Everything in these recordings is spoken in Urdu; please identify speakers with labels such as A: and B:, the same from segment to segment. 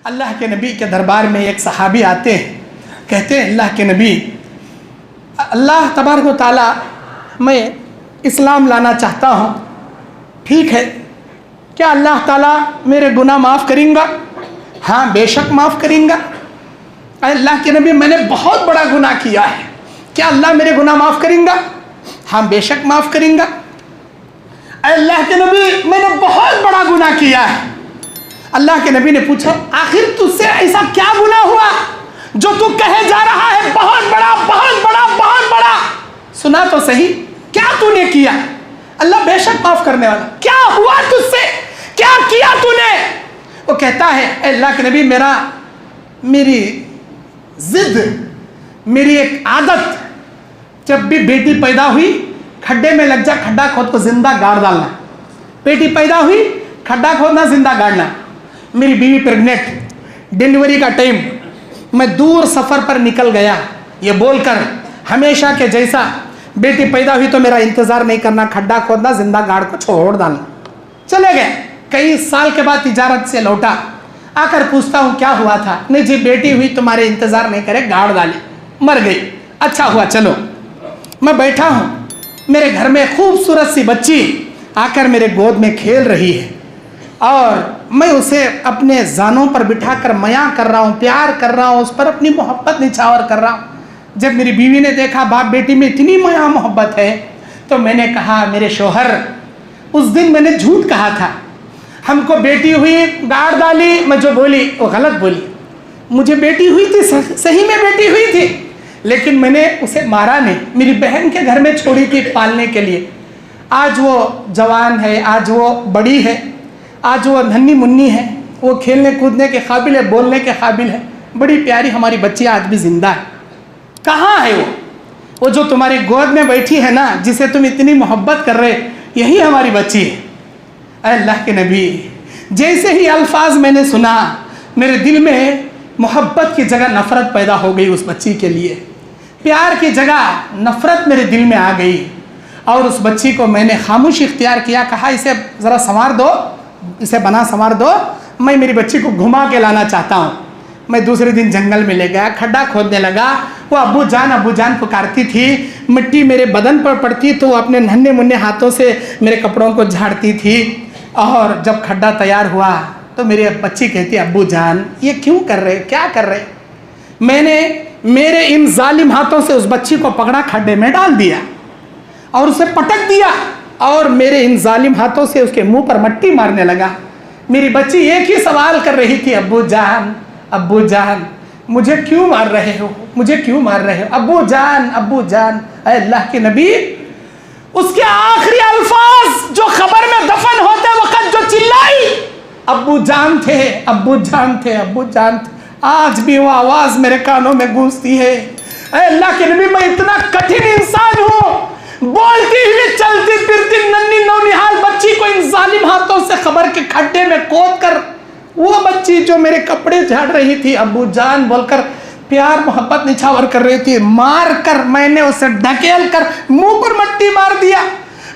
A: اللہ کے نبی کے دربار میں ایک صحابی آتے ہیں، کہتے ہیں اللہ کے نبی، اللہ تبارک و تعالیٰ میں اسلام لانا چاہتا ہوں، ٹھیک ہے، کیا اللہ تعالیٰ میرے گناہ معاف کریں گا؟ ہاں بے شک معاف کریں گا۔ اے اللہ کے نبی، میں نے بہت بڑا گناہ کیا ہے، کیا اللہ میرے گناہ معاف کریں گا؟ ہاں بے شک معاف کریں گا۔ اے اللہ کے نبی، میں نے بہت بڑا گناہ کیا ہے۔ اللہ کے نبی نے پوچھا آخر تجھ سے ایسا کیا گناہ ہوا جو تو کہے جا رہا ہے بہت بڑا بہت بڑا بہت بڑا؟ سنا تو صحیح، کیا تو نے کیا؟ اللہ بے شک معاف کرنے والا، کیا ہوا تجھ سے، کیا کیا تو نے؟ وہ کہتا ہے اے اللہ کے نبی، میری ضد، میری ایک عادت، جب بھی بیٹی پیدا ہوئی کھڈے میں لگ جا، کھڈا کھود کو زندہ گاڑ ڈالنا، بیٹی پیدا ہوئی کھڈا کھودنا زندہ گاڑنا۔ میری بیوی پریگنٹ، ڈیلیوری کا ٹائم، میں دور سفر پر نکل گیا یہ بول کر ہمیشہ کے جیسا، بیٹی پیدا ہوئی تو میرا انتظار نہیں کرنا، کھڈا کھودنا زندہ گاڑ کو چھوڑ ڈالنا۔ چلے گئے، کئی سال کے بعد تجارت سے لوٹا، آ کر پوچھتا ہوں کیا ہوا تھا؟ نہیں جی بیٹی ہوئی تمہارے انتظار نہیں کرے، گاڑ ڈالی، مر گئی۔ اچھا ہوا، چلو میں بیٹھا ہوں، میرے گھر میں خوبصورت سی بچی آ کر میرے گود میں کھیل رہی ہے، اور میں اسے اپنے زانوں پر بٹھا کر میاں کر رہا ہوں، پیار کر رہا ہوں، اس پر اپنی محبت نچھاور کر رہا ہوں۔ جب میری بیوی نے دیکھا باپ بیٹی میں اتنی میاں محبت ہے، تو میں نے کہا میرے شوہر، اس دن میں نے جھوٹ کہا تھا، ہم کو بیٹی ہوئی گاڑ ڈالی، میں جو بولی وہ غلط بولی، مجھے بیٹی ہوئی تھی، صحیح میں بیٹی ہوئی تھی، لیکن میں نے اسے مارا نہیں، میری بہن کے گھر میں چھوڑی تھی پالنے کے لیے۔ آج وہ جوان ہے، آج وہ بڑی ہے، آج وہ ننھی منی ہے، وہ کھیلنے کودنے کے قابل ہے، بولنے کے قابل ہے، بڑی پیاری ہماری بچی آج بھی زندہ ہے۔ کہاں ہے وہ جو تمہاری گود میں بیٹھی ہے نا، جسے تم اتنی محبت کر رہے، یہی ہماری بچی ہے۔ اے اللہ کے نبی، جیسے ہی الفاظ میں نے سنا، میرے دل میں محبت کی جگہ نفرت پیدا ہو گئی اس بچی کے لیے، پیار کی جگہ نفرت میرے دل میں آ گئی، اور اس بچی کو میں نے خاموش اختیار کیا، کہا اسے ذرا سنوار دو، اسے بنا سنوار دو، میں میری بچی کو گھما کے لانا چاہتا ہوں۔ میں دوسرے دن جنگل میں لے گیا، کھڈا کھودنے لگا، وہ ابو جان پکارتی تھی، مٹی میرے بدن پر پڑتی تو وہ اپنے ننھے منھے ہاتھوں سے میرے کپڑوں کو جھاڑتی تھی، اور جب کھڈا تیار ہوا تو میری بچی کہتی ابو جان یہ کیوں کر رہے، کیا کر رہے؟ میں نے میرے ان ظالم ہاتھوں سے اس بچی کو پکڑا، کھڈے میں ڈال دیا اور اسے پٹک دیا، اور میرے ان ظالم ہاتھوں سے اس کے منہ پر مٹی مارنے لگا۔ میری بچی ایک ہی سوال کر رہی تھی، ابو جان مجھے کیوں مار رہے ہو، مجھے کیوں مار رہے ہو، ابو جان۔ اے اللہ کے نبی، اس کے آخری الفاظ جو خبر میں دفن ہوتے وقت جو چلائی، ابو جان تھے، ابو جان تھے، ابو جان تھے، آج بھی وہ آواز میرے کانوں میں گونجتی ہے۔ اے اللہ کے نبی، میں اتنا کٹھن انسان ہوں، بولتی ہوئی چلتی پھرتی ننھی نونہال بچی کو ان ظالم ہاتھوں سے خبر کے کھڈے میں کود کر، وہ بچی جو میرے کپڑے جھاڑ رہی تھی، ابو جان بول کر پیار محبت نچھاور کر رہی تھی، مار کر میں نے اسے ڈھکیل کر منہ پر مٹی مار دیا۔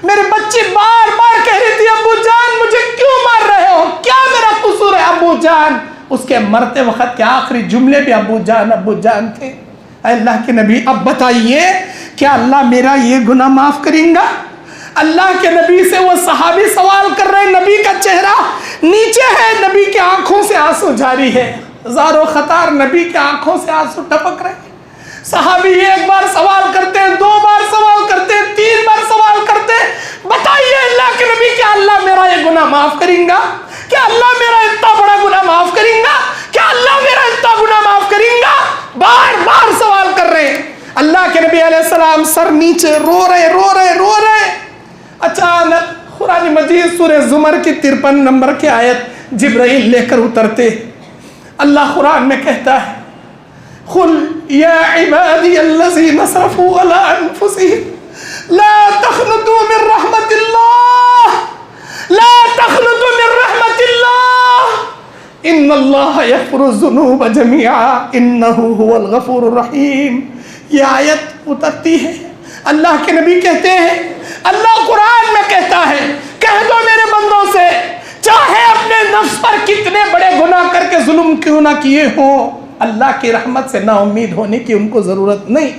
A: میرے بچی بار بار کہہ رہی تھی ابو جان مجھے کیوں مار رہے ہو، کیا میرا قصور ہے ابو جان؟ اس کے مرتے وقت کے آخری جملے بھی ابو جان تھے۔ اے اللہ کے نبی، اب بتائیے کیا اللہ میرا یہ گناہ معاف کریں گا؟ اللہ کے نبی سے وہ صحابی سوال کر رہے، نبی کا چہرہ نیچے ہے، نبی کی آنکھوں سے آنسو جاری ہے، زار و خطار نبی کی آنکھوں سے آنسو ٹپک رہے۔ صحابی ایک بار سوال کرتے ہیں، دو بار سوال کرتے ہیں، تین بار سوال کرتے ہیں، بتائیے اللہ کے نبی کیا اللہ میرا یہ گناہ معاف کریں گا؟ کیا اللہ میرا اتنا بڑا گناہ معاف کریں گا؟ کیا اللہ میرا اتنا گناہ معاف کریں گا؟ بار بار سوال کر رہے ہیں۔ اللہ کے نبی علیہ السلام سر نیچے رو رہے۔ اچانک قرآن مجید سورہ زمر کی 53 نمبر کی آیت جبرائیل لے کر اترتے، اللہ قرآن میں کہتا ہے قل یا عبادی الذین اسرفوا علی انفسہم لا تقنطوا من رحمت اللہ، لا تقنطوا من رحمت اللہ، ان اللہ یغفر الذنوب جميعا انہ هو الغفور الرحیم۔ یہ آیت اترتی ہے، اللہ کے نبی کہتے ہیں، اللہ قرآن میں کہتا ہے کہہ دو میرے بندوں سے چاہے اپنے نفس پر کتنے بڑے گناہ کر کے ظلم کیوں نہ کیے ہوں، اللہ کی رحمت سے نا امید ہونے کی ان کو ضرورت نہیں۔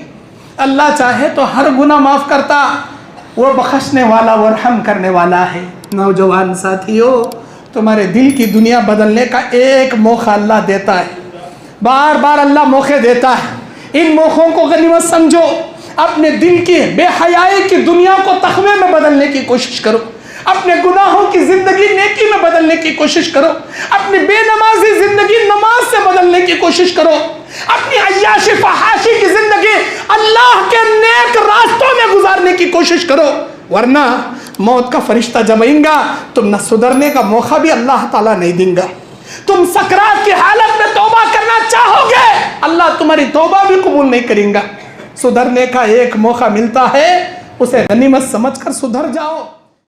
A: اللہ چاہے تو ہر گناہ معاف کرتا، وہ بخشنے والا، وہ رحم کرنے والا ہے۔ نوجوان ساتھیو، تمہارے دل کی دنیا بدلنے کا ایک موقع اللہ دیتا ہے، بار بار اللہ موقع دیتا ہے۔ ان موقعوں کو غنیمت سمجھو، اپنے دل کی بے حیائی کی دنیا کو تقوی میں بدلنے کی کوشش کرو، اپنے گناہوں کی زندگی نیکی میں بدلنے کی کوشش کرو، اپنی بے نمازی زندگی نماز سے بدلنے کی کوشش کرو، اپنی عیاشی فحاشی کی زندگی اللہ کے نیک راستوں میں گزارنے کی کوشش کرو، ورنہ موت کا فرشتہ جب آئیں گا تم نہ سدھرنے کا موقع بھی اللہ تعالیٰ نہیں دیں گا۔ تم سکرات کی حالت میں توبہ کرنا چاہو گے، اللہ تمہاری توبہ بھی قبول نہیں کریں گا۔ سدھرنے کا ایک موقع ملتا ہے، اسے غنیمت سمجھ کر سدھر جاؤ۔